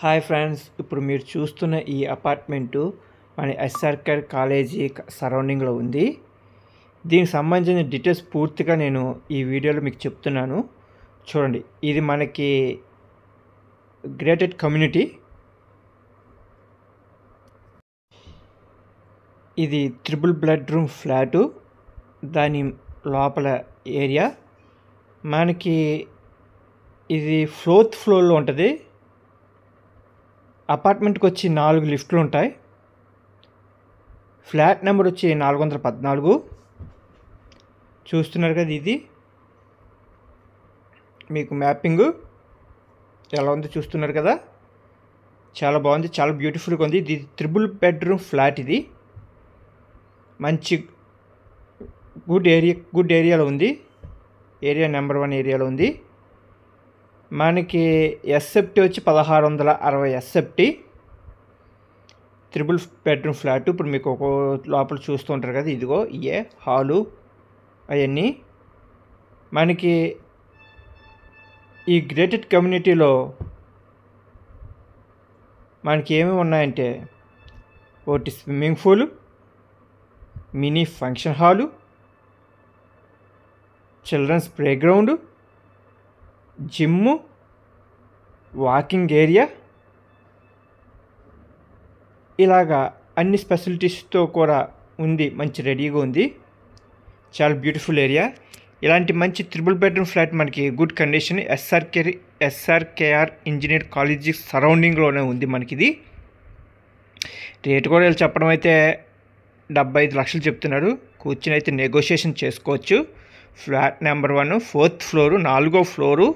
Hi friends, ఇప్పుడు మీరు చూస్తున్న ఈ అపార్ట్మెంటు మన ఎస్ఆర్కే కాలేజీ సరౌండింగ్లో ఉంది. దీనికి సంబంధించిన డీటెయిల్స్ పూర్తిగా నేను ఈ వీడియోలో మీకు చెప్తున్నాను. చూడండి, ఇది మనకి గ్రేటెడ్ కమ్యూనిటీ. ఇది 3 బెడ్రూమ్ ఫ్లాటు. దాని లోపల ఏరియా మనకి ఇది 4th ఫ్లోర్లో ఉంటుంది. అపార్ట్మెంట్కి వచ్చి 4 లిఫ్ట్లు ఉంటాయి. ఫ్లాట్ నెంబర్ వచ్చి 414. చూస్తున్నారు కదా, ఇది మీకు మ్యాపింగ్ ఎలా ఉందో చూస్తున్నారు కదా. చాలా బాగుంది, చాలా బ్యూటిఫుల్గా ఉంది. ఇది 3 బెడ్రూమ్ ఫ్లాట్. ఇది మంచి గుడ్ ఏరియాలో ఉంది. ఏరియా నెంబర్ 1 ఏరియాలో ఉంది. మనకి ఎస్ఎఫ్టీ వచ్చి 1660 ఎస్ఎఫ్టీ. 3 bedroom flat. ఇప్పుడు మీకు ఒక లోపల చూస్తూ ఉంటారు కదా, ఇదిగో ఇయే హాలు అవన్నీ. మనకి ఈ గ్రేటెడ్ కమ్యూనిటీలో మనకి ఏమేమి ఉన్నాయంటే, ఒకటి swimming pool, mini function hall, children's play ground, gym, walking area, ఇలాగా అన్ని ఫెసిలిటీస్తో కూడా ఉంది. మంచి రెడీగా ఉంది. చాలా బ్యూటిఫుల్ ఏరియా. ఇలాంటి మంచి 3 బెడ్రూమ్ ఫ్లాట్ మనకి good condition SRKR engineer college సరౌండింగ్లోనే ఉంది. మనకి ఇది రేటు కూడా వీళ్ళు చెప్పడం అయితే 75 లక్షలు చెప్తున్నారు. కూర్చుని అయితే నెగోషియేషన్ చేసుకోవచ్చు. ఫ్లాట్ నెంబర్ 1 4th ఫ్లోరు, 4వ ఫ్లోరు.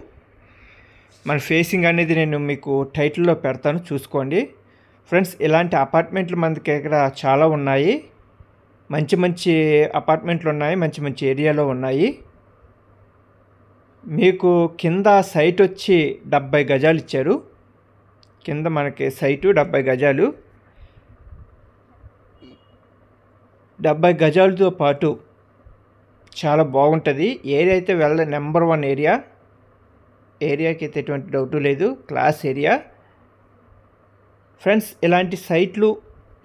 మన ఫేసింగ్ అనేది నేను మీకు టైటిల్లో పెడతాను, చూసుకోండి ఫ్రెండ్స్. ఇలాంటి అపార్ట్మెంట్లు మనకి ఇక్కడ చాలా ఉన్నాయి. మంచి మంచి అపార్ట్మెంట్లు ఉన్నాయి, మంచి మంచి ఏరియాలో ఉన్నాయి. మీకు కింద సైట్ వచ్చి 70 గజాలు ఇచ్చారు. కింద మనకి సైటు 70 గజాలు. 70 గజాలతో పాటు చాలా బాగుంటుంది. ఏరియా అయితే నెంబర్ 1 ఏరియా. ఏరియాకి అయితే ఎటువంటి డౌటు లేదు. Class area friends. ఇలాంటి సైట్లు,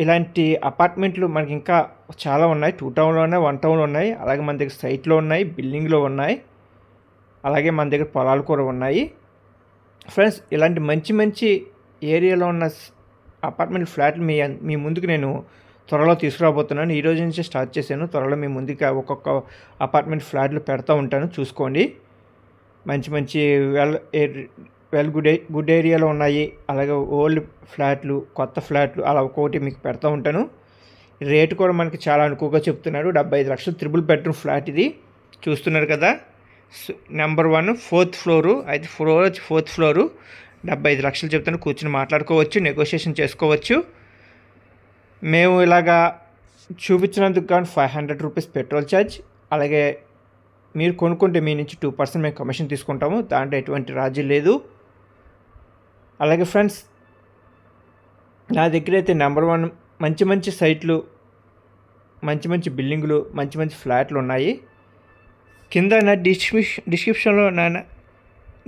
ఇలాంటి అపార్ట్మెంట్లు మనకి ఇంకా చాలా ఉన్నాయి. 2 టౌన్లో ఉన్నాయి, 1 టౌన్లో ఉన్నాయి. అలాగే మన దగ్గర సైట్లో ఉన్నాయి, బిల్డింగ్లో ఉన్నాయి. అలాగే మన దగ్గర పొలాలు కూడా ఉన్నాయి ఫ్రెండ్స్. ఇలాంటి మంచి మంచి ఏరియాలో ఉన్న అపార్ట్మెంట్ ఫ్లాట్లు మీ ముందుకు నేను త్వరలో తీసుకురాబోతున్నాను. ఈరోజు నుంచి స్టార్ట్ చేశాను. త్వరలో మీ ముందుకు ఒక్కొక్క అపార్ట్మెంట్ ఫ్లాట్లు పెడతా ఉంటాను, చూసుకోండి. మంచి మంచి గుడ్ ఏరియాలో ఉన్నాయి. అలాగే ఓల్డ్ ఫ్లాట్లు, కొత్త ఫ్లాట్లు అలా ఒక్కొక్కటి మీకు పెడతా ఉంటాను. రేటు కూడా మనకి చాలా అనుకువగా చెప్తున్నారు. 75 లక్షలు 3 బెడ్రూమ్ ఫ్లాట్. ఇది చూస్తున్నారు కదా, నెంబర్ 1 4th ఫ్లోరు. అయితే ఫ్లోర్ వచ్చి 4th ఫ్లోరు. 75 లక్షలు చెప్తాను. కూర్చొని మాట్లాడుకోవచ్చు, నెగోషియేషన్ చేసుకోవచ్చు. మేము ఇలాగా చూపించినందుకు కానీ 500 రూపీస్ పెట్రోల్ ఛార్జ్. అలాగే మీరు కొనుక్కుంటే మీ నుంచి 2% మేము కమిషన్ తీసుకుంటాము. దాంట్లో ఎటువంటి రాజీ లేదు. అలాగే ఫ్రెండ్స్, నా దగ్గర అయితే నెంబర్ 1 మంచి మంచి సైట్లు, మంచి మంచి బిల్డింగులు, మంచి మంచి ఫ్లాట్లు ఉన్నాయి. కింద నా డిస్క్రిప్షన్లో నా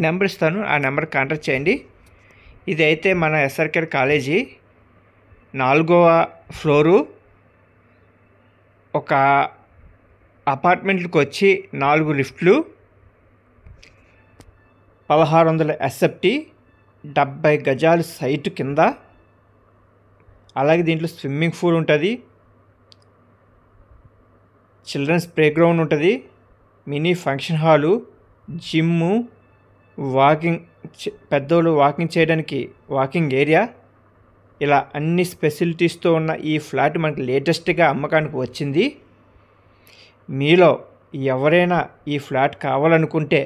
నెంబర్ ఇస్తాను, ఆ నెంబర్ కాంటాక్ట్ చేయండి. ఇది అయితే మన ఎస్ఆర్కే కాలేజీ 4వ ఫ్లోరు. ఒక అపార్ట్మెంట్లకు వచ్చి 4 లిఫ్ట్లు, 1600 ఎస్ఎఫ్టీ, 70 గజాలు సైటు కింద. అలాగే దీంట్లో స్విమ్మింగ్ పూల్ ఉంటుంది, చిల్డ్రన్స్ ప్లే గ్రౌండ్ ఉంటుంది, mini function hall, gym, walking, పెద్దోళ్ళు వాకింగ్ చేయడానికి వాకింగ్ ఏరియా. ఇలా అన్ని ఫెసిలిటీస్తో ఉన్న ఈ ఫ్లాట్ మనకి లేటెస్ట్గా అమ్మకానికి వచ్చింది. మీలో ఎవరైనా ఈ ఫ్లాట్ కావాలనుకుంటే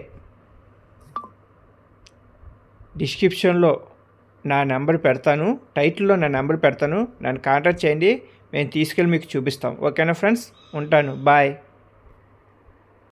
డిస్క్రిప్షన్లో నా నెంబర్ పెడతాను, టైటిల్లో నా నెంబర్ పెడతాను. నన్ను కాంటాక్ట్ చేయండి, మేము తీసుకెళ్ళి మీకు చూపిస్తాం. ఓకేనా ఫ్రెండ్స్, ఉంటాను. బాయ్.